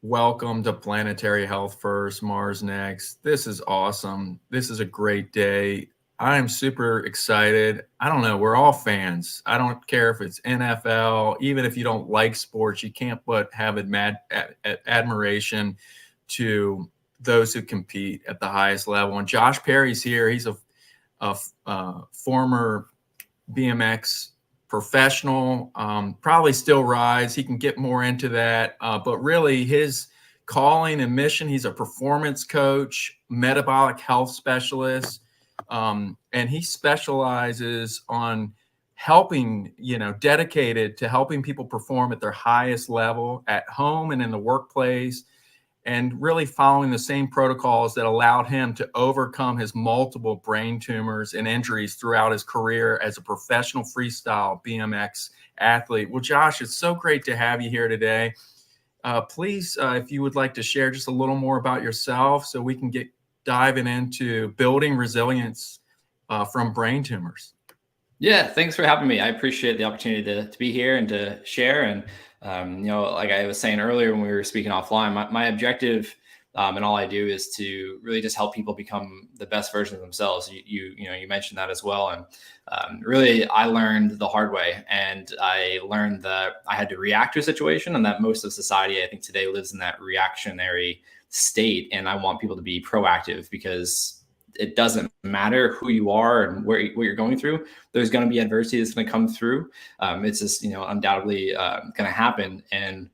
Welcome to Planetary Health First, Mars Next. This is awesome. This is a great day. I am super excited. I don't know, we're all fans. I don't care if it's NFL, even if you don't like sports, you can't but have admiration to those who compete at the highest level. And Josh Perry's here. He's a former BMX professional, probably still rides. He can get more into that. But really, his calling and mission, he's a performance coach, metabolic health specialist, and he specializes on helping, dedicated to helping people perform at their highest level at home and in the workplace, and really following the same protocols that allowed him to overcome his multiple brain tumors and injuries throughout his career as a professional freestyle BMX athlete. Well, Josh, it's so great to have you here today. Please, if you would like to share just a little more about yourself so we can get diving into building resilience from brain tumors. Yeah, thanks for having me. I appreciate the opportunity to be here and to share. And, like I was saying earlier when we were speaking offline, my objective and all I do is to really just help people become the best version of themselves. You mentioned that as well. And really, I learned the hard way. And I learned that I had to react to a situation, and that most of society, I think, today lives in that reactionary state. And I want people to be proactive, because it doesn't matter who you are and what you're going through. There's going to be adversity that's going to come through. It's just, undoubtedly going to happen. And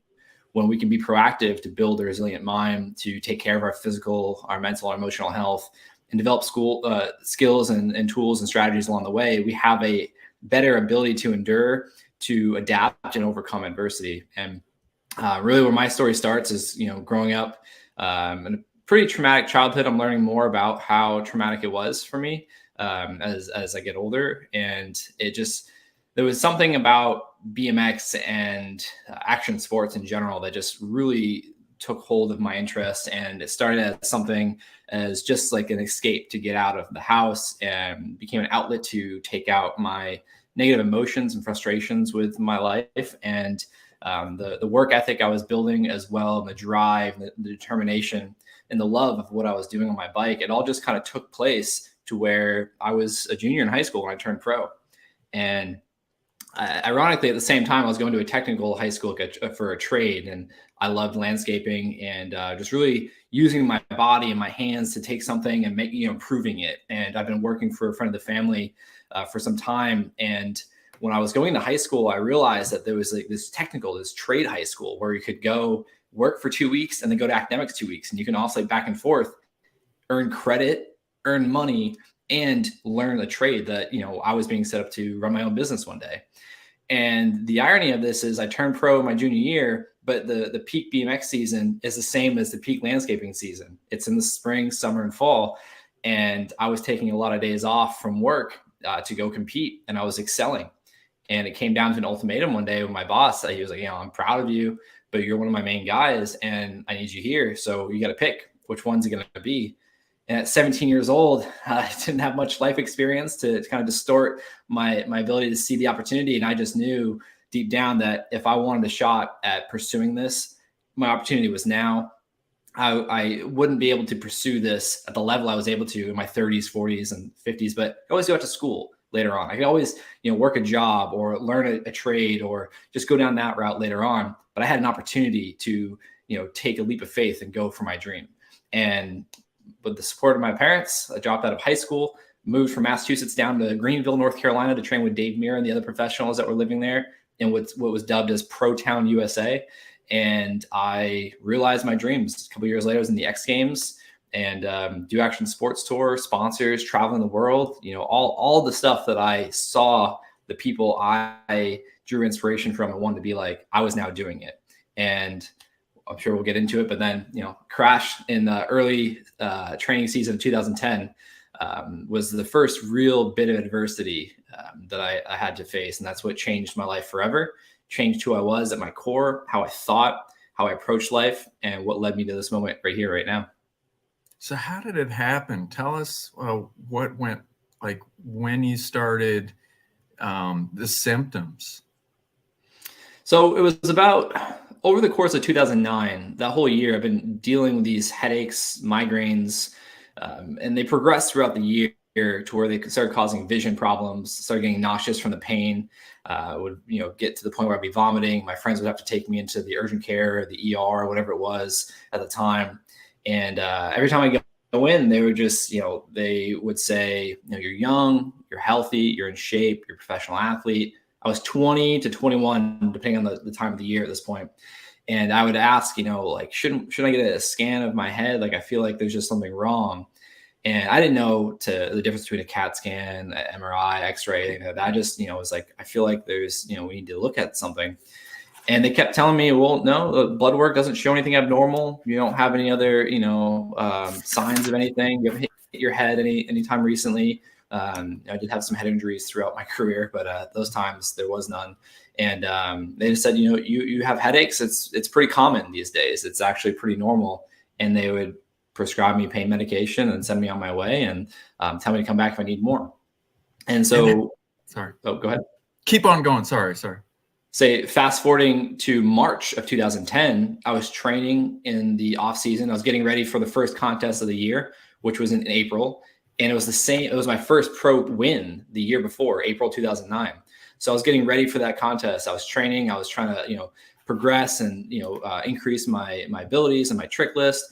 when we can be proactive to build a resilient mind, to take care of our physical, our mental, our emotional health, and develop skills and tools and strategies along the way, we have a better ability to endure, to adapt, and overcome adversity. And really where my story starts is, growing up in a pretty traumatic childhood. I'm learning more about how traumatic it was for me as I get older. And there was something about BMX and action sports in general that just really took hold of my interest. And it started as something as just like an escape to get out of the house, and became an outlet to take out my negative emotions and frustrations with my life. And the work ethic I was building as well, and the drive, the determination, and the love of what I was doing on my bike, it all just kind of took place to where I was a junior in high school when I turned pro. And ironically, at the same time, I was going to a technical high school for a trade, and I loved landscaping and just really using my body and my hands to take something and improving it. And I've been working for a friend of the family for some time. And when I was going to high school, I realized that there was like this trade high school where you could go work for 2 weeks and then go to academics 2 weeks. And you can oscillate back and forth, earn credit, earn money, and learn a trade that, I was being set up to run my own business one day. And the irony of this is I turned pro my junior year, but the peak BMX season is the same as the peak landscaping season. It's in the spring, summer, and fall. And I was taking a lot of days off from work to go compete, and I was excelling. And it came down to an ultimatum one day with my boss. He was like, I'm proud of you, but you're one of my main guys and I need you here. So you got to pick which one's it going to be. And at 17 years old, I didn't have much life experience to kind of distort my ability to see the opportunity. And I just knew deep down that if I wanted a shot at pursuing this, my opportunity was now. I wouldn't be able to pursue this at the level I was able to in my 30s, 40s, and 50s, but I always go out to school later on. I could always, work a job or learn a trade or just go down that route later on. But I had an opportunity to, take a leap of faith and go for my dream. And with the support of my parents, I dropped out of high school, moved from Massachusetts down to Greenville, North Carolina to train with Dave Muir and the other professionals that were living there in what was dubbed as Pro Town USA. And I realized my dreams. A couple of years later, I was in the X Games and do action sports tour, sponsors, traveling the world, all the stuff that I saw the people I drew inspiration from and wanted to be like, I was now doing it. And I'm sure we'll get into it, but then, crash in the early training season of 2010 was the first real bit of adversity that I had to face. And that's what changed my life forever, changed who I was at my core, how I thought, how I approached life, and what led me to this moment right here, right now. So how did it happen? Tell us what went, like when you started the symptoms. So it was about over the course of 2009, that whole year, I've been dealing with these headaches, migraines, and they progressed throughout the year to where they started causing vision problems, started getting nauseous from the pain. Would get to the point where I'd be vomiting. My friends would have to take me into the urgent care, the ER, whatever it was at the time. And every time I go in, they would just, they would say, you're young, you're healthy, you're in shape, you're a professional athlete. I was 20 to 21, depending on the time of the year at this point. And I would ask, like, should I get a scan of my head? Like, I feel like there's just something wrong. And I didn't know the difference between a CAT scan, MRI, X-ray, anything like that. I just, was like, I feel like there's, we need to look at something. And they kept telling me, well, no, the blood work doesn't show anything abnormal. You don't have any other, signs of anything. You haven't hit your head anytime recently. I did have some head injuries throughout my career, but those times there was none. And they just said, you have headaches. It's pretty common these days. It's actually pretty normal. And they would prescribe me pain medication and send me on my way and tell me to come back if I need more. And so, sorry. Oh, go ahead. Keep on going. Sorry. Say fast forwarding to March of 2010, I was training in the off season. I was getting ready for the first contest of the year, which was in April. And it was the same. It was my first pro win the year before, April 2009. So I was getting ready for that contest. I was training. I was trying to, progress and, increase my abilities and my trick list.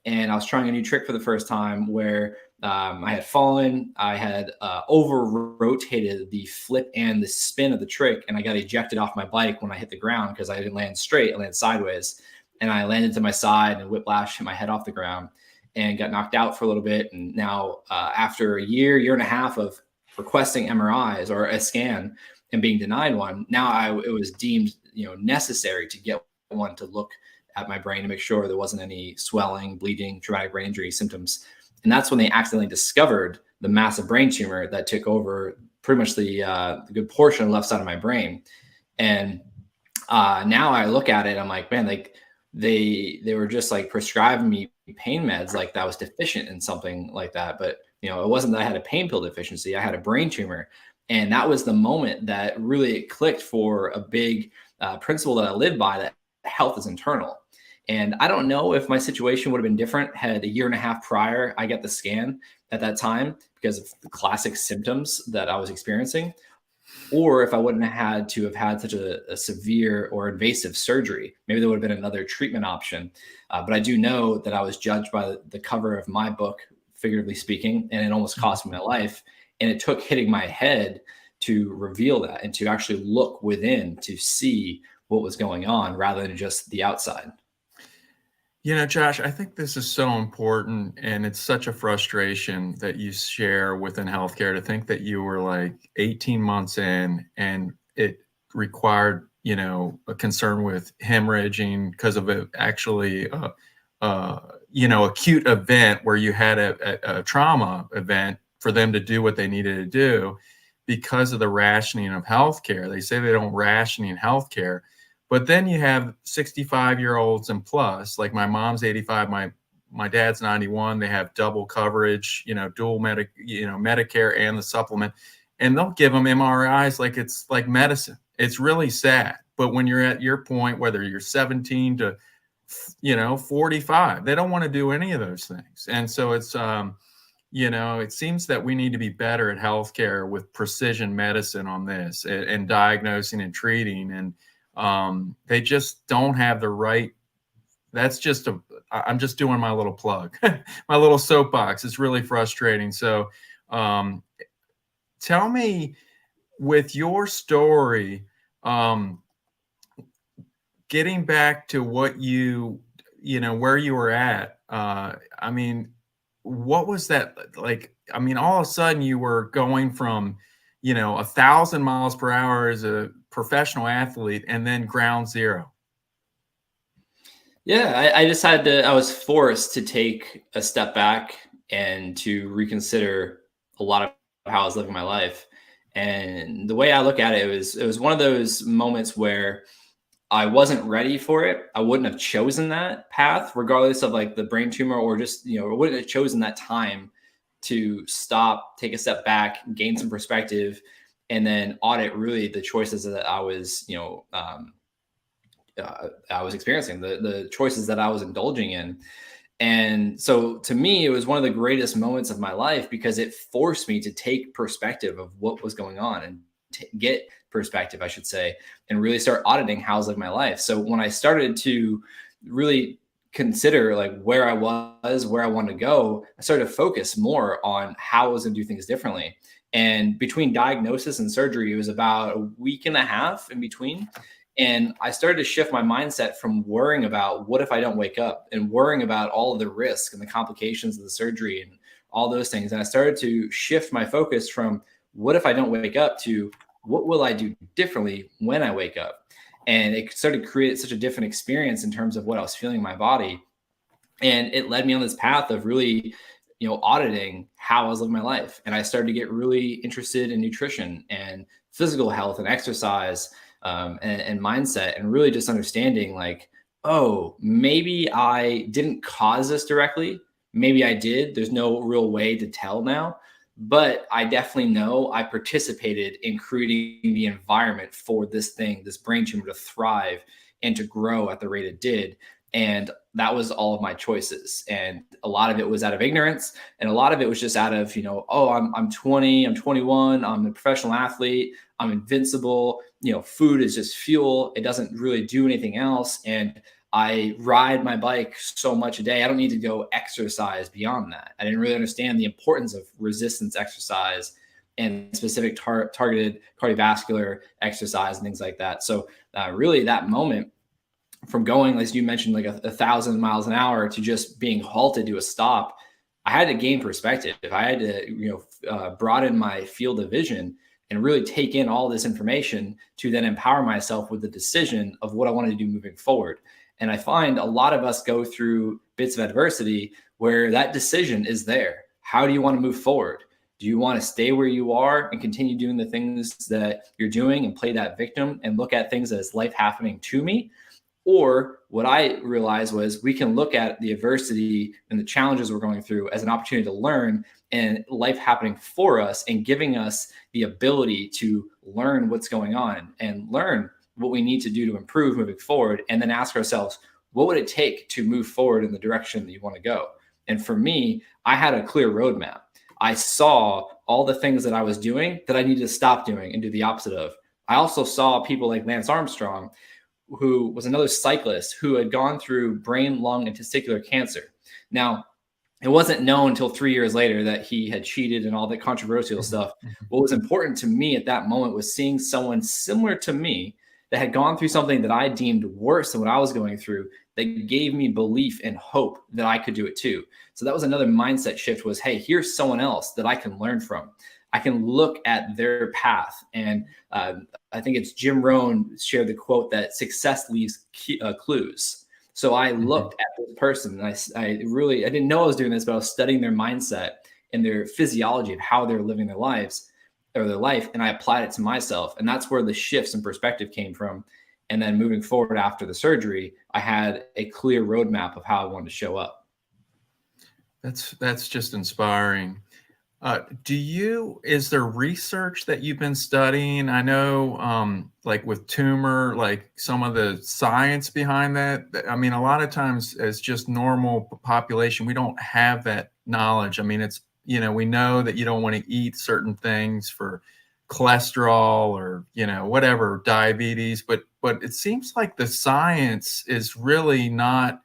And I was trying a new trick for the first time where I had fallen. I had over rotated the flip and the spin of the trick, and I got ejected off my bike when I hit the ground because I didn't land straight. I landed sideways, and I landed to my side and whiplash hit my head off the ground and got knocked out for a little bit. And now after a year and a half of requesting MRIs or a scan and being denied one, now it was deemed necessary to get one to look at my brain to make sure there wasn't any swelling, bleeding, traumatic brain injury symptoms. And that's when they accidentally discovered the massive brain tumor that took over pretty much the good portion of the left side of my brain. And now I look at it, I'm like, man, like they were just like prescribing me pain meds like that was deficient in something like that. But it wasn't that I had a pain pill deficiency. I had a brain tumor. And that was the moment that really clicked for a big principle that I live by, that health is internal. And I don't know if my situation would have been different had a year and a half prior I got the scan at that time because of the classic symptoms that I was experiencing, or if I wouldn't have had to have had such a severe or invasive surgery. Maybe there would have been another treatment option. But I do know that I was judged by the cover of my book, figuratively speaking, and it almost cost me my life. And it took hitting my head to reveal that and to actually look within to see what was going on rather than just the outside. Josh, I think this is so important, and it's such a frustration that you share within healthcare to think that you were like 18 months in and it required, a concern with hemorrhaging because of actually, acute event where you had a trauma event for them to do what they needed to do because of the rationing of healthcare. They say they don't rationing healthcare. But then you have 65-year-olds and plus, like my mom's 85, my dad's 91. They have double coverage, dual Medicare and the supplement, and they'll give them MRIs like it's like medicine. It's really sad. But when you're at your point, whether you're 17 to 45, they don't want to do any of those things. And so it's it seems that we need to be better at healthcare with precision medicine on this and diagnosing and treating. And they just don't have the right. That's just I'm just doing my little plug, my little soapbox. It's really frustrating. So tell me, with your story, getting back to what where you were at, what was that like? All of a sudden you were going from 1,000 miles per hour as a professional athlete and then ground zero. Yeah, I decided that I was forced to take a step back and to reconsider a lot of how I was living my life. And the way I look at it was one of those moments where I wasn't ready for it. I wouldn't have chosen that path, regardless of like the brain tumor, or just, I wouldn't have chosen that time to stop, take a step back, gain some perspective, and then audit really the choices that I was, I was experiencing, the choices that I was indulging in. And so to me, it was one of the greatest moments of my life because it forced me to take perspective of what was going on and get perspective, I should say, and really start auditing how I was living my life. So when I started to really consider like where I was, where I wanted to go, I started to focus more on how I was going to do things differently. And between diagnosis and surgery, it was about a week and a half in between. And I started to shift my mindset from worrying about what if I don't wake up and worrying about all of the risk and the complications of the surgery and all those things. And I started to shift my focus from what if I don't wake up to what will I do differently when I wake up? And it started to create such a different experience in terms of what I was feeling in my body. And it led me on this path of really, auditing how I was living my life. And I started to get really interested in nutrition and physical health and exercise, and mindset, and really just understanding like, oh, maybe I didn't cause this directly. Maybe I did. There's no real way to tell now. But I definitely know I participated in creating the environment for this thing, this brain tumor, to thrive and to grow at the rate it did. And that was all of my choices. And a lot of it was out of ignorance. And a lot of it was just out of, oh, I'm 20, I'm 21, I'm a professional athlete, I'm invincible. Food is just fuel. It doesn't really do anything else. And I ride my bike so much a day. I don't need to go exercise beyond that. I didn't really understand the importance of resistance exercise and specific targeted cardiovascular exercise and things like that. So really that moment, from going, as you mentioned, like 1,000 miles an hour to just being halted to a stop, I had to gain perspective. I had to, broaden my field of vision and really take in all this information to then empower myself with the decision of what I wanted to do moving forward. And I find a lot of us go through bits of adversity where that decision is there. How do you want to move forward? Do you want to stay where you are and continue doing the things that you're doing and play that victim and look at things as life happening to me? Or what I realized was we can look at the adversity and the challenges we're going through as an opportunity to learn and life happening for us and giving us the ability to learn what's going on and learn what we need to do to improve moving forward. And then ask ourselves, what would it take to move forward in the direction that you want to go? And for me, I had a clear roadmap. I saw all the things that I was doing that I needed to stop doing and do the opposite of. I also saw people like Lance Armstrong, who was another cyclist who had gone through brain, lung, and testicular cancer. Now, it wasn't known until 3 years later that he had cheated and all that controversial stuff. What was important to me at that moment was seeing someone similar to me that had gone through something that I deemed worse than what I was going through, that gave me belief and hope that I could do it too. So that was another mindset shift, was, hey, here's someone else that I can learn from. I can look at their path. And I think it's Jim Rohn shared the quote that success leaves clues. So I looked at this person and I didn't know I was doing this, but I was studying their mindset and their physiology of how they're living their lives or their life. And I applied it to myself. And that's where the shifts in perspective came from. And then moving forward after the surgery, I had a clear roadmap of how I wanted to show up. That's just inspiring. Is there research that you've been studying? I know, like with tumor, like some of the science behind that. I mean, a lot of times as just normal population, we don't have that knowledge. I mean, we know that you don't want to eat certain things for cholesterol or, whatever, diabetes, but it seems like the science is really not,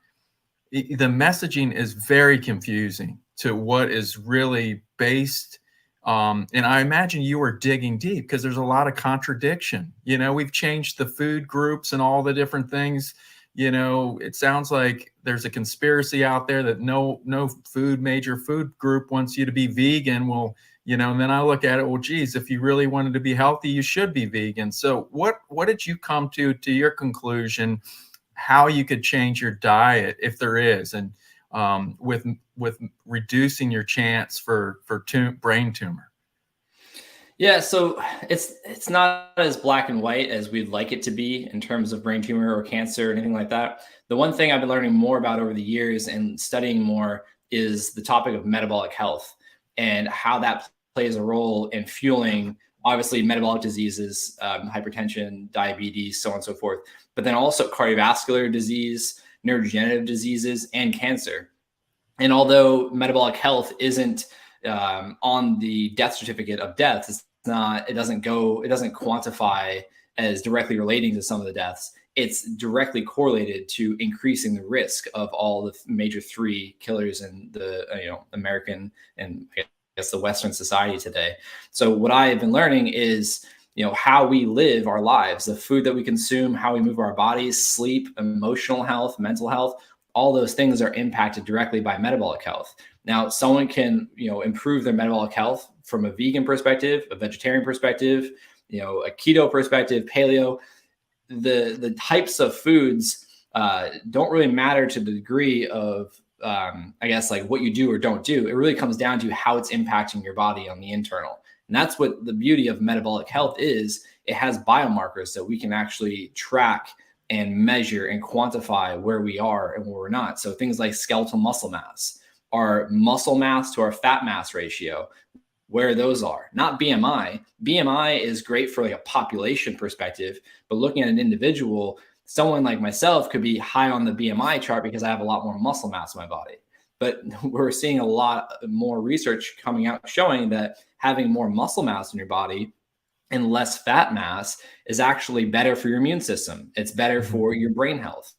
the messaging is very confusing to what is really based. And I imagine you were digging deep because there's a lot of contradiction. We've changed the food groups and all the different things. It sounds like there's a conspiracy out there that no major food group wants you to be vegan. Well, and then I look at it, well, geez, if you really wanted to be healthy, you should be vegan. So what did you come to your conclusion, how you could change your diet, if there is, and with reducing your chance for brain tumor? Yeah, so it's not as black and white as we'd like it to be in terms of brain tumor or cancer or anything like that. The one thing I've been learning more about over the years and studying more is the topic of metabolic health and how that plays a role in fueling obviously metabolic diseases, hypertension, diabetes, so on and so forth, but then also cardiovascular disease, neurodegenerative diseases, and cancer. And although metabolic health isn't on the death certificate of deaths, it's not, it doesn't quantify as directly relating to some of the deaths. It's directly correlated to increasing the risk of all the major three killers in the American and I guess the Western society today. So what I have been learning is how we live our lives, the food that we consume, how we move our bodies, sleep, emotional health, mental health, all those things are impacted directly by metabolic health. Now, someone can, improve their metabolic health from a vegan perspective, a vegetarian perspective, a keto perspective, paleo. The types of foods don't really matter to the degree of, I guess, like what you do or don't do. It really comes down to how it's impacting your body on the internal. And that's what the beauty of metabolic health is. It has biomarkers that we can actually track and measure and quantify where we are and where we're not. So things like skeletal muscle mass, our muscle mass to our fat mass ratio, where those are, not BMI. BMI is great for like a population perspective, but looking at an individual, someone like myself could be high on the BMI chart because I have a lot more muscle mass in my body. But we're seeing a lot more research coming out showing that having more muscle mass in your body and less fat mass is actually better for your immune system. It's better for your brain health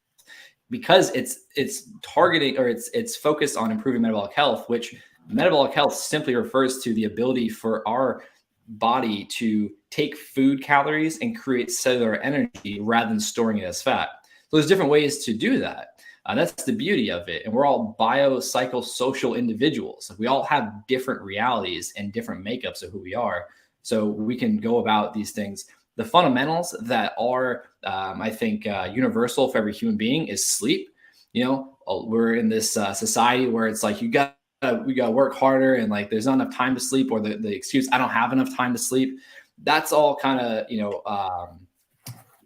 because it's targeting, or it's focused on improving metabolic health, which metabolic health simply refers to the ability for our body to take food calories and create cellular energy rather than storing it as fat. So there's different ways to do that. That's the beauty of it. And we're all biopsychosocial individuals. We all have different realities and different makeups of who we are. So we can go about these things. The fundamentals that are, I think, universal for every human being is sleep. We're in this society where it's like we got to work harder, and like there's not enough time to sleep, or the excuse, I don't have enough time to sleep. That's all kind of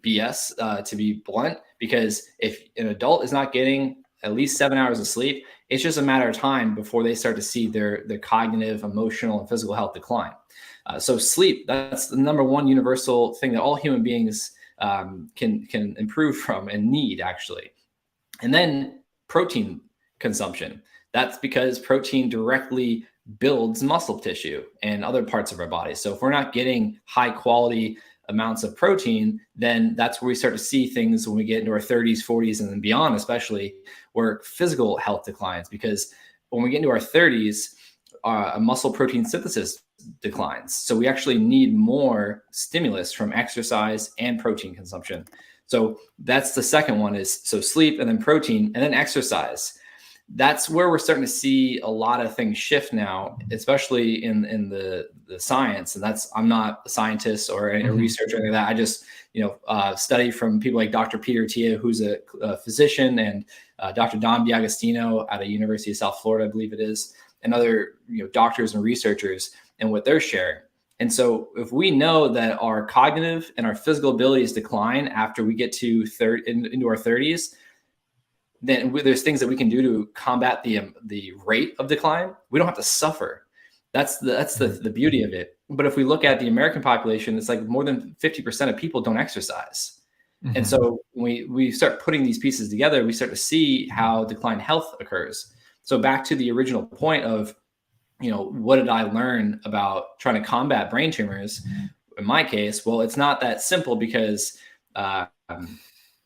BS, to be blunt, because if an adult is not getting at least 7 hours of sleep, it's just a matter of time before they start to see their cognitive, emotional, and physical health decline. So sleep, that's the number one universal thing that all human beings can improve from and need, actually. And then protein consumption. That's because protein directly builds muscle tissue and other parts of our body. So if we're not getting high quality amounts of protein, then that's where we start to see things when we get into our 30s, 40s, and then beyond, especially where physical health declines. Because when we get into our 30s, muscle protein synthesis declines. So we actually need more stimulus from exercise and protein consumption. So that's the second one, is so sleep, and then protein, and then exercise. That's where we're starting to see a lot of things shift now, especially in the science. And I'm not a scientist or a researcher or anything like that. I just study from people like Dr. Peter Attia, who's a physician, and Dr. Don Biagostino at a University of South Florida, I believe it is, and other doctors and researchers, and what they're sharing. And so if we know that our cognitive and our physical abilities decline after we get to into our 30s, then there's things that we can do to combat the rate of decline. We don't have to suffer. That's the beauty of it. But if we look at the American population, it's like more than 50% of people don't exercise. Mm-hmm. And so when we start putting these pieces together, we start to see how declined health occurs. So back to the original point of, what did I learn about trying to combat brain tumors? In my case, well, it's not that simple, because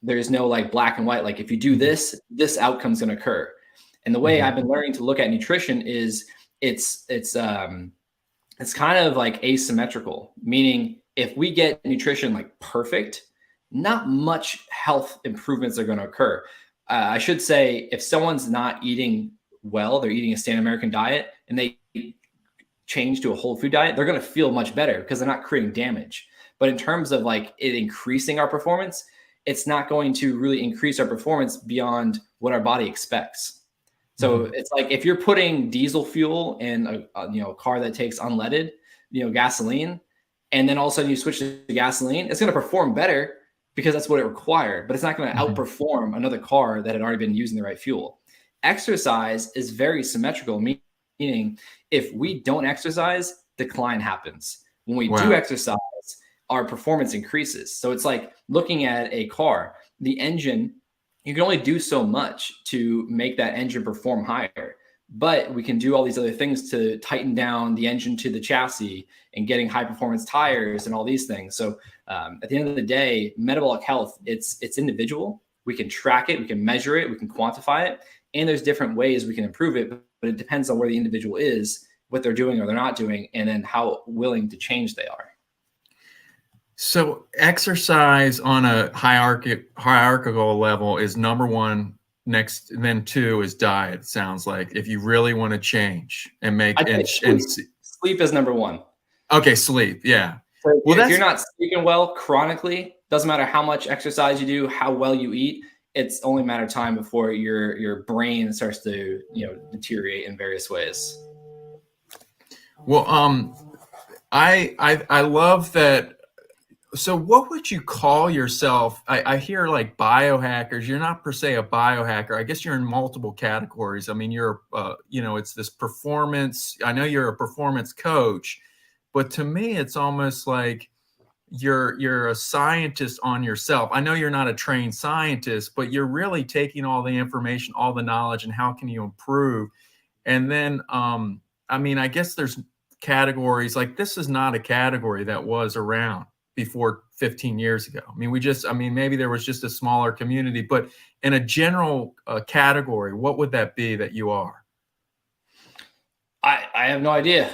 there's no like black and white, like if you do this outcome's going to occur. And the way I've been learning to look at nutrition is it's kind of like asymmetrical, meaning if we get nutrition like perfect, not much health improvements are going to occur. I should say, if someone's not eating well, they're eating a standard American diet, and they change to a whole food diet, they're going to feel much better because they're not creating damage. But in terms of like it increasing our performance, it's not going to really increase our performance beyond what our body expects. So it's like if you're putting diesel fuel in a car that takes unleaded, gasoline, and then all of a sudden you switch to gasoline, it's going to perform better because that's what it required, but it's not going to outperform another car that had already been using the right fuel. Exercise is very symmetrical, meaning if we don't exercise, decline happens. When we do Wow. exercise, our performance increases. So it's like looking at a car, the engine, you can only do so much to make that engine perform higher. But we can do all these other things to tighten down the engine to the chassis and getting high performance tires and all these things. So at the end of the day, metabolic health, it's individual. We can track it, we can measure it, we can quantify it, and there's different ways we can improve it. But it depends on where the individual is, what they're doing or they're not doing, and then how willing to change they are. So exercise on a hierarchical level is number one. Next, then two is diet. Sounds like if you really want to change and make I'd say sleep is number one. okay, sleep. Yeah. So Well, if you're that's not sleeping well chronically, doesn't matter how much exercise you do, how well you eat, it's only a matter of time before your brain starts to deteriorate in various ways. well. I love that. So what would you call yourself? I hear like biohackers. You're not per se a biohacker. I guess you're in multiple categories. I mean, you're, it's this performance. I know you're a performance coach, but to me, it's almost like you're a scientist on yourself. I know you're not a trained scientist, but you're really taking all the information, all the knowledge, and how can you improve? And then, I mean, I guess there's categories like this is not a category that was around before 15 years ago. I mean, maybe there was just a smaller community, but in a general category, what would that be that you are? I have no idea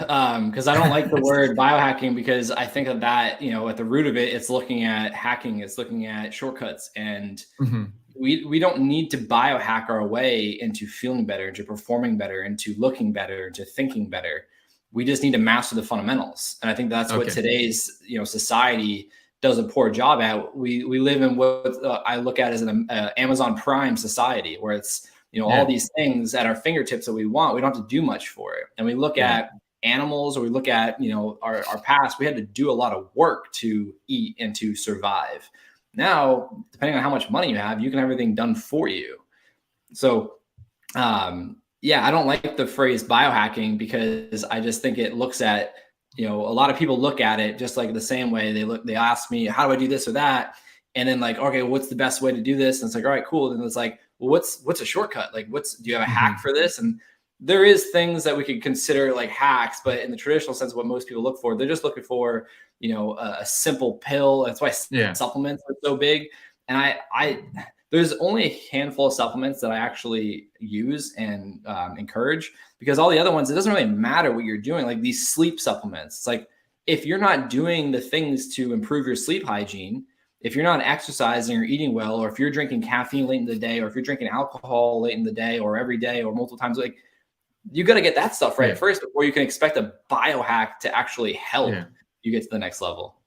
because I don't like the word biohacking because I think that at the root of it, it's looking at hacking, it's looking at shortcuts, and Mm-hmm. we don't need to biohack our way into feeling better, into performing better, into looking better, into thinking better. We just need to master the fundamentals, and I think that's what Okay. today's society does a poor job at. We live in what I look at as an Amazon Prime society, where it's all Yeah. these things at our fingertips that we want. We don't have to do much for it, and we look Yeah. at animals, or we look at our past. We had to do a lot of work to eat and to survive. Now, depending on how much money you have, you can have everything done for you. So yeah, I don't like the phrase biohacking because I just think it looks at, a lot of people look at it just like the same way they ask me, how do I do this or that? And then like, okay, what's the best way to do this? And it's like, all right, cool. And it's like, well, what's a shortcut? Like, do you have a Mm-hmm. hack for this? And there is things that we could consider like hacks, but in the traditional sense of what most people look for, they're just looking for, a simple pill. That's why Yeah. supplements are so big. And I there's only a handful of supplements that I actually use and encourage, because all the other ones, it doesn't really matter what you're doing. Like these sleep supplements, it's like if you're not doing the things to improve your sleep hygiene, if you're not exercising or eating well, or if you're drinking caffeine late in the day, or if you're drinking alcohol late in the day, or every day, or multiple times, like you got to get that stuff right Yeah. first before you can expect a biohack to actually help Yeah. you get to the next level.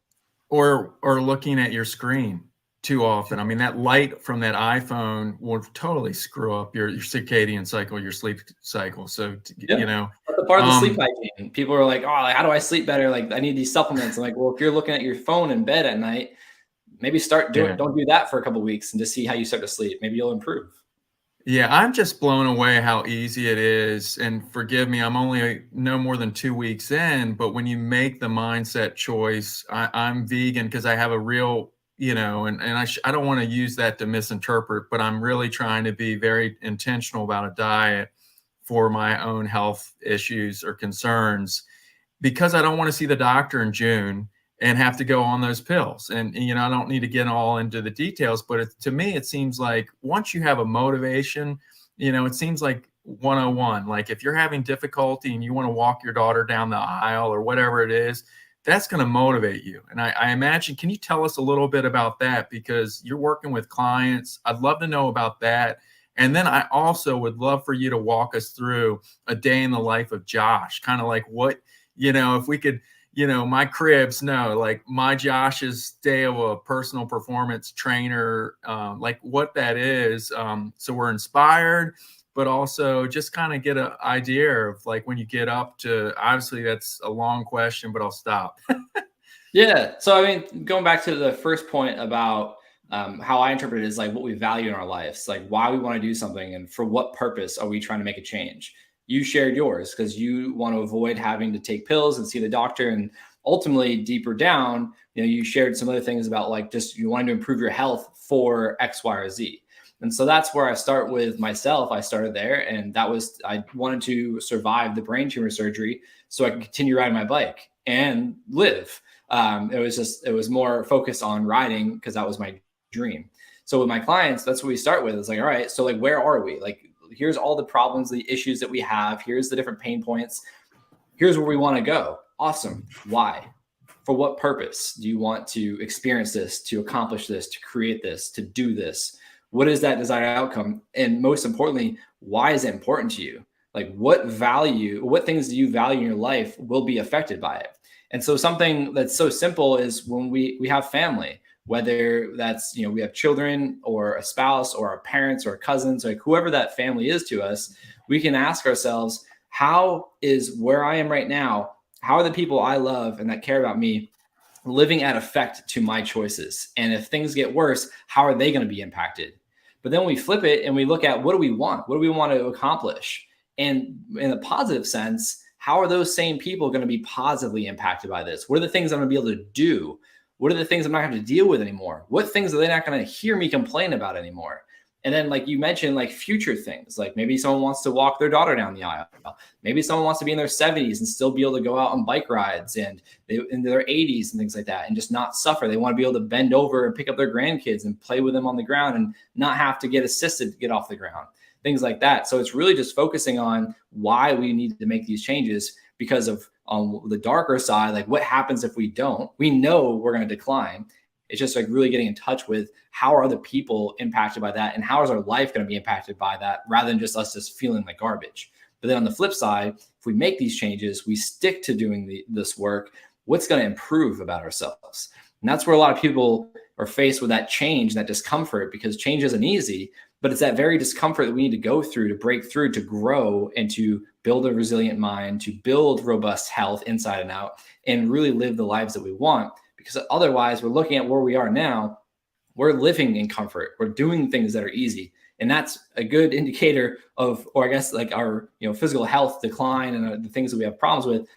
Or looking at your screen too often. I mean, that light from that iPhone will totally screw up your circadian cycle, your sleep cycle. So, Yeah. That's a part of the sleep um, hygiene. People are like, oh, like, how do I sleep better? Like, I need these supplements. I'm like, well, if you're looking at your phone in bed at night, maybe yeah. don't do that for a couple of weeks and just see how you start to sleep. Maybe you'll improve. Yeah, I'm just blown away how easy it is. And forgive me, I'm only no more than 2 weeks in, but when you make the mindset choice, I'm vegan because I have a real, and I don't want to use that to misinterpret, but I'm really trying to be very intentional about a diet for my own health issues or concerns because I don't want to see the doctor in June and have to go on those pills. And I don't need to get all into the details, but to me, it seems like once you have a motivation, it seems like 101. Like if you're having difficulty and you want to walk your daughter down the aisle or whatever it is, that's going to motivate you. And I imagine, can you tell us a little bit about that? Because you're working with clients. I'd love to know about that. And then I also would love for you to walk us through a day in the life of Josh, kind of like what, if we could, my cribs, no, like my Josh's day of a personal performance trainer, like what that is. So we're inspired, but also just kind of get an idea of like when you get up to, obviously that's a long question, but I'll stop. Yeah. So, I mean, going back to the first point about how I interpret it is like what we value in our lives, like why we want to do something and for what purpose are we trying to make a change. You shared yours because you want to avoid having to take pills and see the doctor and ultimately deeper down, you shared some other things about like just you wanted to improve your health for X, Y, or Z. And so that's where I start with myself. I started there, and that was, I wanted to survive the brain tumor surgery so I can continue riding my bike and live. It was more focused on riding because that was my dream. So with my clients, that's what we start with. It's like, all right, so like, where are we? Like, here's all the problems, the issues that we have. Here's the different pain points. Here's where we want to go. Awesome. Why? For what purpose do you want to experience this, to accomplish this, to create this, to do this? What is that desired outcome? And most importantly, why is it important to you? Like, what things do you value in your life will be affected by it? And so something that's so simple is when we have family, whether that's, we have children or a spouse or our parents or cousins, like whoever that family is to us, we can ask ourselves, how is where I am right now, how are the people I love and that care about me living at effect to my choices? And if things get worse, how are they going to be impacted? But then we flip it and we look at, what do we want? What do we want to accomplish? And in a positive sense, how are those same people going to be positively impacted by this? What are the things I'm going to be able to do? What are the things I'm not going to have to deal with anymore? What things are they not going to hear me complain about anymore? And then, like you mentioned, like future things, like maybe someone wants to walk their daughter down the aisle. Maybe someone wants to be in their 70s and still be able to go out on bike rides, and in their 80s and things like that, and just not suffer. They want to be able to bend over and pick up their grandkids and play with them on the ground and not have to get assisted to get off the ground, things like that. So it's really just focusing on why we need to make these changes, because of on the darker side, like what happens if we don't? We know we're going to decline. It's just like really getting in touch with how are other people impacted by that, and how is our life going to be impacted by that, rather than just us just feeling like garbage. But then on the flip side, if we make these changes, we stick to doing this work, what's going to improve about ourselves? And that's where a lot of people are faced with that change, that discomfort, because change isn't easy, but it's that very discomfort that we need to go through to break through, to grow and to build a resilient mind, to build robust health inside and out, and really live the lives that we want. Because otherwise, we're looking at where we are now, we're living in comfort, we're doing things that are easy. And that's a good indicator of, or I guess like our physical health decline and the things that we have problems with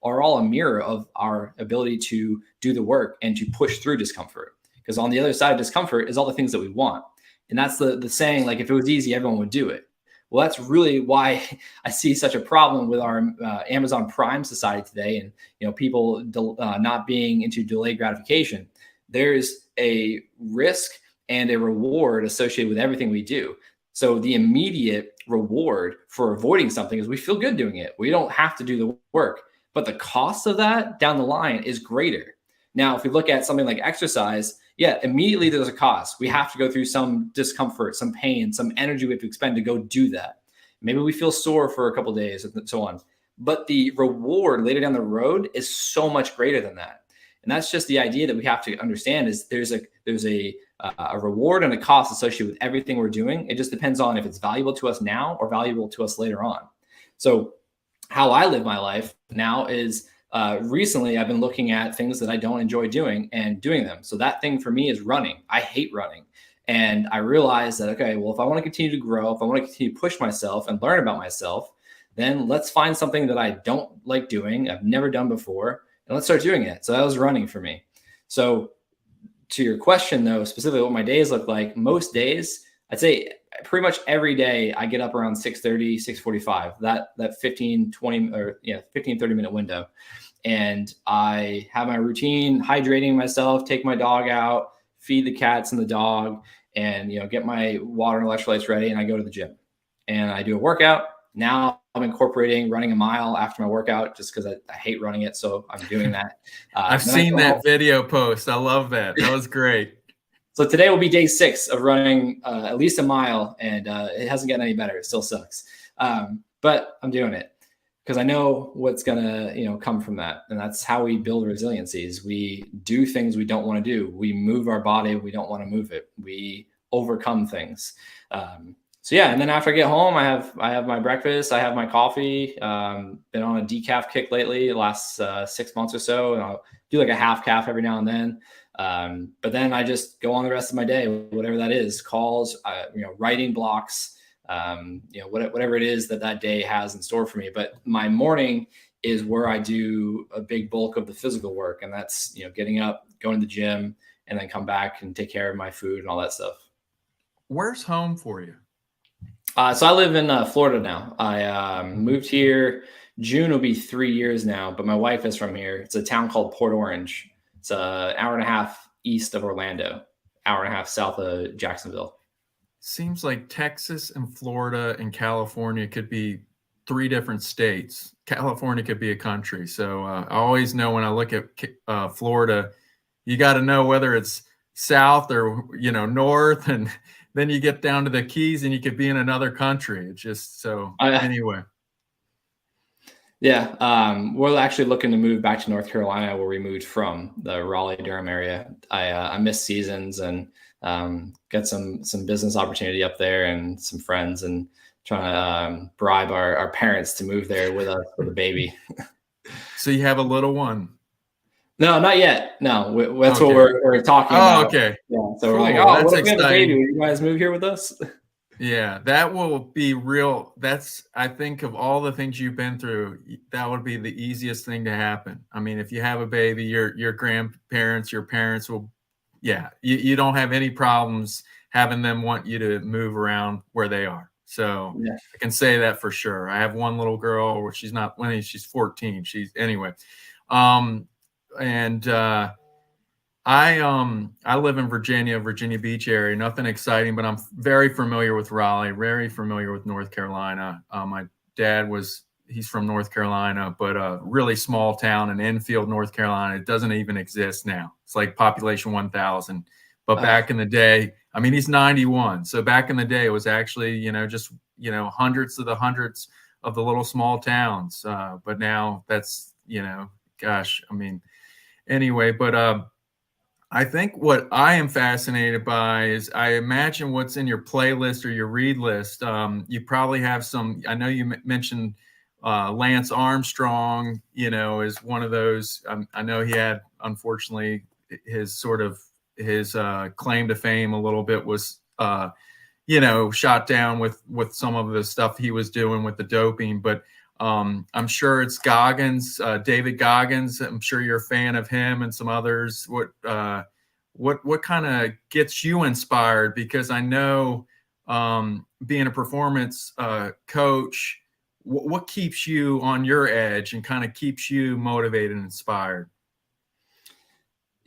are all a mirror of our ability to do the work and to push through discomfort. Because on the other side of discomfort is all the things that we want. And that's the saying, like, if it was easy, everyone would do it. Well, that's really why I see such a problem with our Amazon Prime society today, and people not being into delayed gratification. There's a risk and a reward associated with everything we do. So the immediate reward for avoiding something is we feel good doing it. We don't have to do the work, but the cost of that down the line is greater. Now, if we look at something like exercise, yeah, immediately there's a cost. We have to go through some discomfort, some pain, some energy we have to expend to go do that. Maybe we feel sore for a couple of days and so on. But the reward later down the road is so much greater than that. And that's just the idea that we have to understand, is there's a reward and a cost associated with everything we're doing. It just depends on if it's valuable to us now or valuable to us later on. So how I live my life now is recently I've been looking at things that I don't enjoy doing and doing them. So that thing for me is running. I hate running. And I realized that, okay, well, if I want to continue to grow, if I want to continue to push myself and learn about myself, then let's find something that I don't like doing, I've never done before, and let's start doing it. So that was running for me. So to your question, though, specifically what my days look like, most days, I'd say pretty much every day I get up around 6:30, 6:45, that 15, 20 or 15, 30 minute window. And I have my routine, hydrating myself, take my dog out, feed the cats and the dog, and get my water and electrolytes ready, and I go to the gym and I do a workout. Now I'm incorporating running a mile after my workout, just because I hate running it, so I'm doing that. I've seen that video post. I love that. That was great. So today will be day 6 of running at least a mile, and it hasn't gotten any better. It still sucks, but I'm doing it because I know what's gonna come from that. And that's how we build resiliency, is we do things we don't want to do. We move our body, we don't want to move it. We overcome things. So yeah, and then after I get home, I have my breakfast, I have my coffee. Been on a decaf kick lately, the last 6 months or so, and I'll do like a half calf every now and then. But then I just go on the rest of my day, whatever that is, calls, writing blocks, whatever it is that day has in store for me. But my morning is where I do a big bulk of the physical work. And that's, getting up, going to the gym, and then come back and take care of my food and all that stuff. Where's home for you? So I live in Florida now. I moved here. June will be 3 years now, but my wife is from here. It's a town called Port Orange. It's an hour and a half east of Orlando, hour and a half south of Jacksonville. Seems like Texas and Florida and California could be three different states. California could be a country. So I always know when I look at Florida, you got to know whether it's south or north, and then you get down to the Keys and you could be in another country. It's just so anyway. Yeah, we're actually looking to move back to North Carolina, where we moved from, the Raleigh-Durham area. I miss seasons and got some business opportunity up there and some friends, and trying to bribe our parents to move there with us for the baby. So you have a little one? No, not yet. No, that's okay. What we're talking about. Okay. Yeah, so we're like, what if we have a baby? Will you guys move here with us? Yeah, that will be real. I think of all the things you've been through, that would be the easiest thing to happen. I mean, if you have a baby, your grandparents, your parents will, you don't have any problems having them want you to move around where they are. So yeah. I can say that for sure. I have one little girl, or she's 14. Anyway. I live in Virginia Beach area. Nothing exciting, but I'm very familiar with Raleigh, very familiar with North Carolina. My dad he's from North Carolina, but a really small town in Enfield, North Carolina. It doesn't even exist now. It's like population 1,000. But back in the day, I mean, he's 91. So back in the day, it was actually, just hundreds of the little small towns. But now that's, gosh, I mean, anyway, but I think what I am fascinated by is, I imagine what's in your playlist or your read list. You probably have some. I know you mentioned Lance Armstrong, is one of those. I know he had, unfortunately, his claim to fame a little bit was, shot down with some of the stuff he was doing with the doping. But I'm sure it's Goggins, David Goggins. I'm sure you're a fan of him and some others. What kind of gets you inspired? Because I know, being a performance coach, what keeps you on your edge and kind of keeps you motivated and inspired?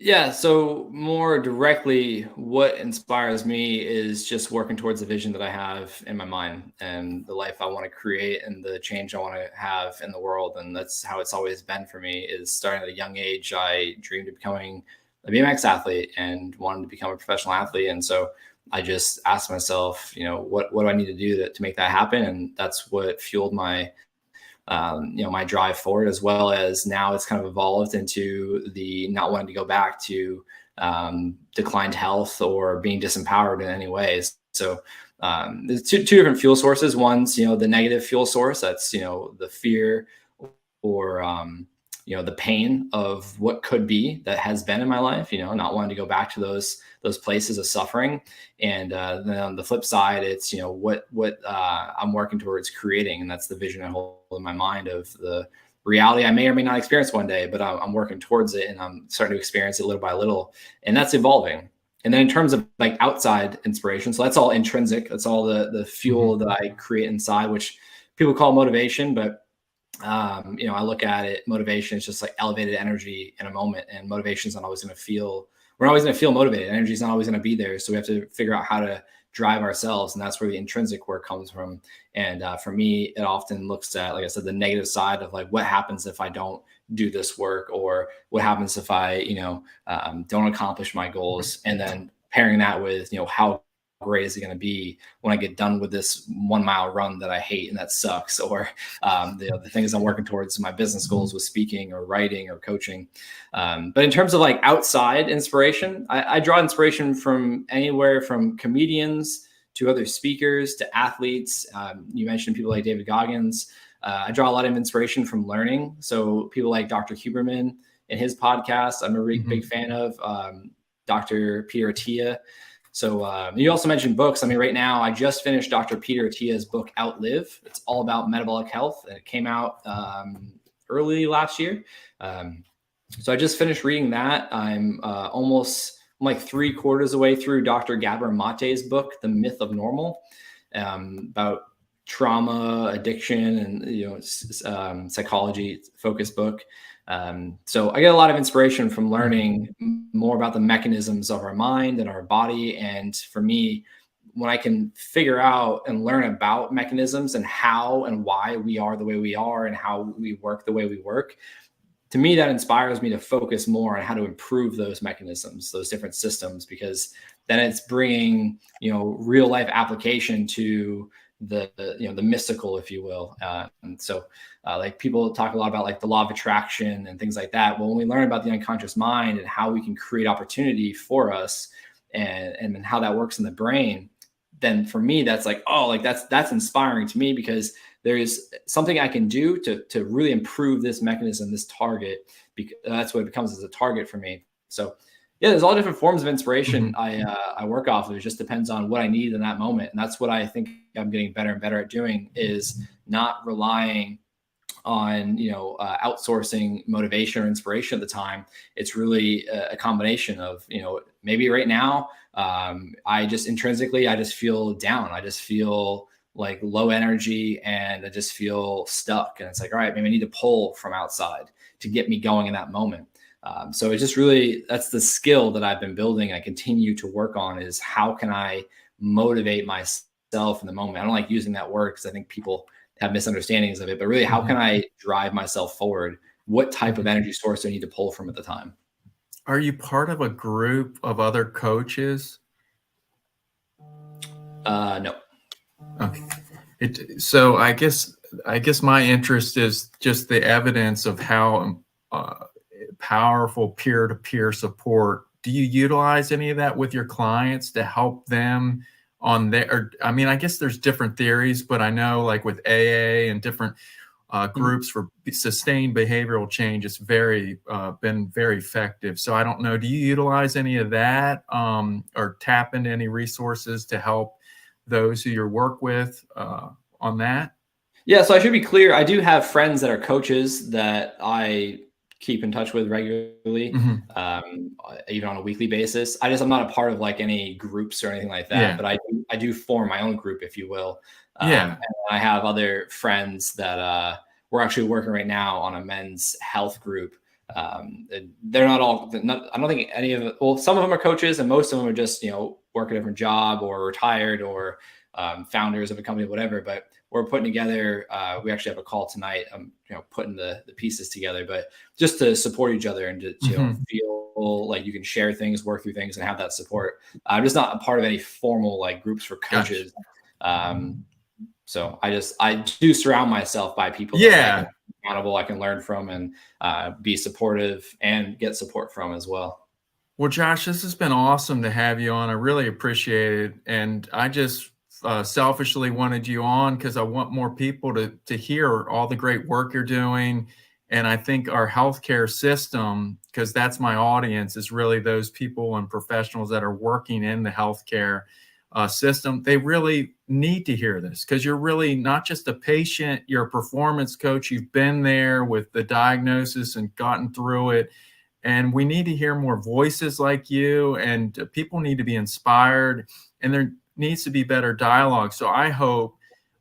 Yeah, so more directly, what inspires me is just working towards the vision that I have in my mind and the life I want to create and the change I want to have in the world. And that's how it's always been for me, is starting at a young age. I dreamed of becoming a BMX athlete and wanted to become a professional athlete. And so I just asked myself, what do I need to do to make that happen? And that's what fueled my my drive forward, as well as now it's kind of evolved into the not wanting to go back to declined health or being disempowered in any ways. So there's two different fuel sources. One's, the negative fuel source. That's, the fear or, the pain of what could be that has been in my life, not wanting to go back to those places of suffering. And then on the flip side, it's, what I'm working towards creating. And that's the vision I hold in my mind of the reality I may or may not experience one day, but I'm working towards it, and I'm starting to experience it little by little, and that's evolving. And then in terms of like outside inspiration, so that's all intrinsic. That's all the fuel that I create inside, which people call motivation. But I look at it, motivation is just like elevated energy in a moment, and motivation is not always going to feel, we're always going to feel motivated. Energy is not always going to be there. So we have to figure out how to drive ourselves. And that's where the intrinsic work comes from. And for me, it often looks at, like I said, the negative side of like, what happens if I don't do this work, or what happens if I, don't accomplish my goals, and then pairing that with, how great is it going to be when I get done with this 1 mile run that I hate and that sucks, or the things I'm working towards, my business goals with speaking or writing or coaching. But in terms of like outside inspiration, I draw inspiration from anywhere from comedians to other speakers to athletes. You mentioned people like David Goggins. I draw a lot of inspiration from learning. So people like Dr. Huberman and his podcast, I'm a big fan of. Dr. Peter Attia. So you also mentioned books. I mean, right now I just finished Dr. Peter Attia's book, Outlive. It's all about metabolic health. And it came out early last year. So I just finished reading that. I'm like 3/4 away through Dr. Gabor Mate's book, The Myth of Normal, about trauma, addiction, and psychology focused book. So I get a lot of inspiration from learning more about the mechanisms of our mind and our body. And for me, when I can figure out and learn about mechanisms and how and why we are the way we are and how we work the way we work, to me, that inspires me to focus more on how to improve those mechanisms, those different systems, because then it's bringing, real life application to the mystical, if you will. And so like people talk a lot about like the law of attraction and things like that. Well, when we learn about the unconscious mind and how we can create opportunity for us and how that works in the brain, then for me, that's like, oh, like that's inspiring to me, because there is something I can do to really improve this mechanism, this target, because that's what it becomes as a target for me. So yeah, there's all different forms of inspiration I work off of. It just depends on what I need in that moment. And that's what I think I'm getting better and better at doing, is not relying on outsourcing motivation or inspiration at the time. It's really a combination of maybe right now I just intrinsically I just feel down, I just feel like low energy, and I just feel stuck, and it's like, all right, maybe I need to pull from outside to get me going in that moment. So it's just really, that's the skill that I've been building, I continue to work on, is how can I motivate myself in the moment. I don't like using that word because I think people have misunderstandings of it, but really, how can I drive myself forward? What type of energy source do I need to pull from at the time? Are you part of a group of other coaches? No. Okay. So I guess my interest is just the evidence of how powerful peer-to-peer support. Do you utilize any of that with your clients to help them on their, I mean, I guess there's different theories, but I know like with AA and different groups for sustained behavioral change, it's been very effective. So I don't know, do you utilize any of that or tap into any resources to help those who you work with on that? Yeah, so I should be clear. I do have friends that are coaches that I keep in touch with regularly, even on a weekly basis. I'm not a part of like any groups or anything like that, Yeah. but I do form my own group, if you will. Yeah. And I have other friends that we're actually working right now on a men's health group. They're not all, I don't think any of it, well, some of them are coaches, and most of them are just, work a different job or retired or founders of a company, whatever. But we're putting together, we actually have a call tonight, putting the pieces together, but just to support each other and to feel like you can share things, work through things, and have that support. I'm just not a part of any formal like groups for coaches. Gotcha. So I do surround myself by people that I can be accountable, I can learn from, and be supportive and get support from as well. Well, Josh, this has been awesome to have you on. I really appreciate it. And I just selfishly wanted you on because I want more people to hear all the great work you're doing. And I think our healthcare system, because that's my audience, is really those people and professionals that are working in the healthcare system. They really need to hear this, because you're really not just a patient, you're a performance coach. You've been there with the diagnosis and gotten through it. And we need to hear more voices like you, and people need to be inspired, and there needs to be better dialogue. So I hope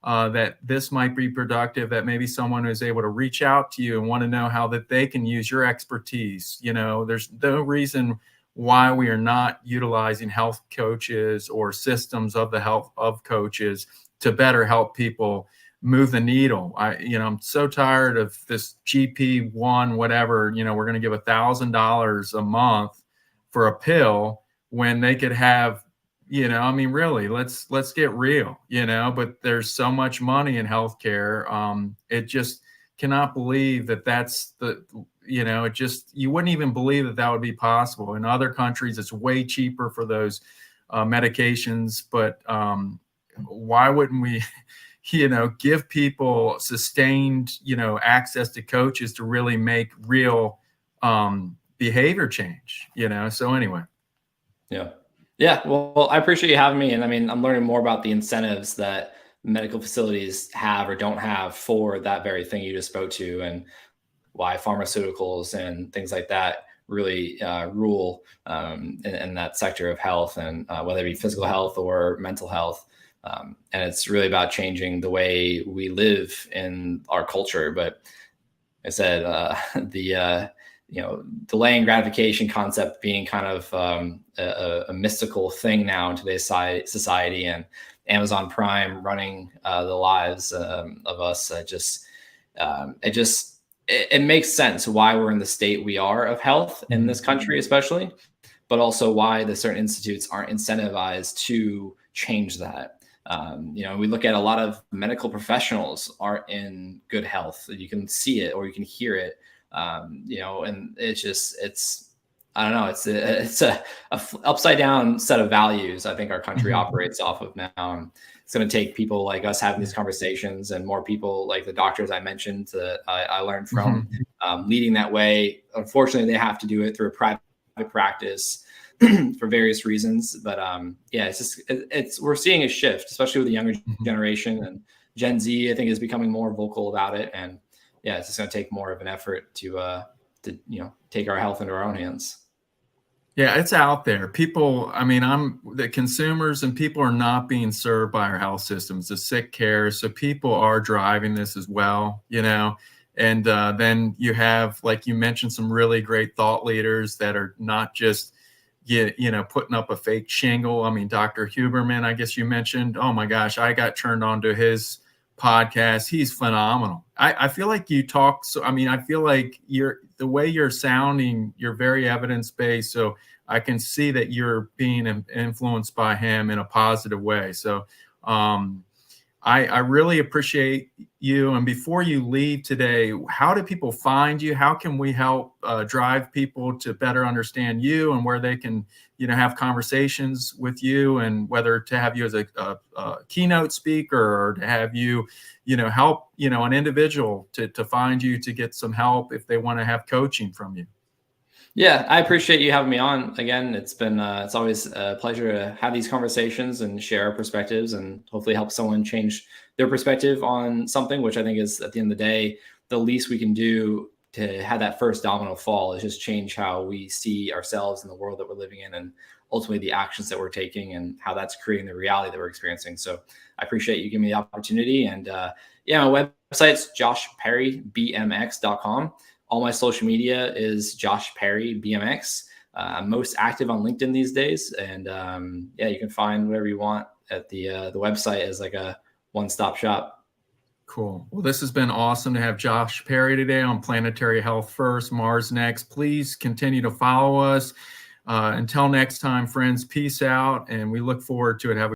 that this might be productive, that maybe someone is able to reach out to you and want to know how that they can use your expertise. There's no reason why we are not utilizing health coaches or systems of the health of coaches to better help people move the needle. I'm so tired of this GP1, whatever, we're going to give $1,000 a month for a pill when they could have, really, let's get real, but there's so much money in healthcare. It just cannot believe that's you wouldn't even believe that would be possible. In other countries, it's way cheaper for those medications, but why wouldn't we give people sustained, access to coaches to really make real behavior change, So anyway. Yeah. Yeah. Well, I appreciate you having me. And I mean, I'm learning more about the incentives that medical facilities have or don't have for that very thing you just spoke to. And why pharmaceuticals and things like that really rule in that sector of health, and whether it be physical health or mental health. And it's really about changing the way we live in our culture. But I said the delaying gratification concept being kind of a mystical thing now in today's society, and Amazon Prime running the lives of us. It makes sense why we're in the state we are of health in this country, especially, but also why the certain institutes aren't incentivized to change that. We look at a lot of medical professionals aren't in good health. You can see it or you can hear it, and I don't know. It's a upside down set of values. I think our country operates off of now. And it's going to take people like us having these conversations, and more people like the doctors I mentioned that I learned from leading that way. Unfortunately, they have to do it through a private practice for various reasons. But we're seeing a shift, especially with the younger generation, and Gen Z, I think, is becoming more vocal about it. And it's just going to take more of an effort to take our health into our own hands. Yeah, it's out there. People, I mean, the consumers and people are not being served by our health systems, the sick care. So people are driving this as well, and then you have, like you mentioned, some really great thought leaders that are not just, putting up a fake shingle. I mean, Dr. Huberman, I guess you mentioned, oh my gosh, I got turned on to his podcast. He's phenomenal. I feel like you talk. So, I mean, I feel like the way you're sounding, you're very evidence-based. So I can see that you're being influenced by him in a positive way. So I really appreciate you. And before you leave today, how do people find you? How can we help drive people to better understand you, and where they can, have conversations with you, and whether to have you as a keynote speaker, or to have you, help, an individual to find you to get some help if they want to have coaching from you? Yeah, I appreciate you having me on again. It's always a pleasure to have these conversations and share our perspectives, and hopefully help someone change their perspective on something, which I think is, at the end of the day, the least we can do to have that first domino fall is just change how we see ourselves in the world that we're living in, and ultimately the actions that we're taking, and how that's creating the reality that we're experiencing. So I appreciate you giving me the opportunity. And my website's joshperrybmx.com. All my social media is Josh Perry BMX. I'm most active on LinkedIn these days, and you can find whatever you want at the website as like a one-stop shop. Cool. Well, this has been awesome to have Josh Perry today on Planetary Health First, Mars Next. Please continue to follow us. Until next time, friends, peace out, and we look forward to it. Have a